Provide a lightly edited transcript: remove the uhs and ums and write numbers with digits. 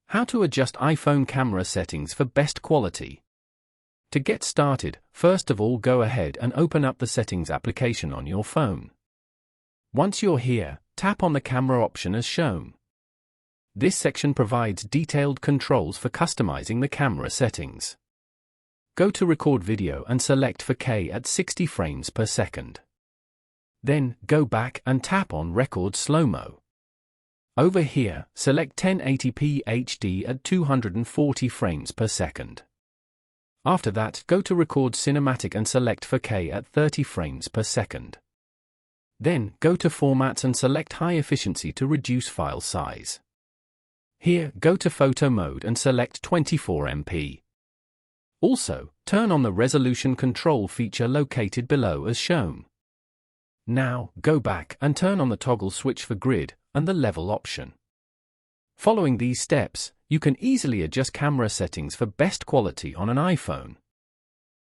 How to adjust iPhone camera settings for best quality. To get started, first of all go ahead and open up the Settings application on your phone. Once you're here, tap on the camera option as shown. This section provides detailed controls for customizing the camera settings. Go to Record Video and select 4K at 60 frames per second. Then, go back and tap on Record Slow-Mo. Over here, select 1080p HD at 240 frames per second. After that, go to Record Cinematic and select 4K at 30 frames per second. Then, go to Formats and select High Efficiency to reduce file size. Here, go to Photo Mode and select 24MP. Also, turn on the Resolution Control feature located below as shown. Now, go back and turn on the toggle switch for grid and the level option. Following these steps, you can easily adjust camera settings for best quality on an iPhone.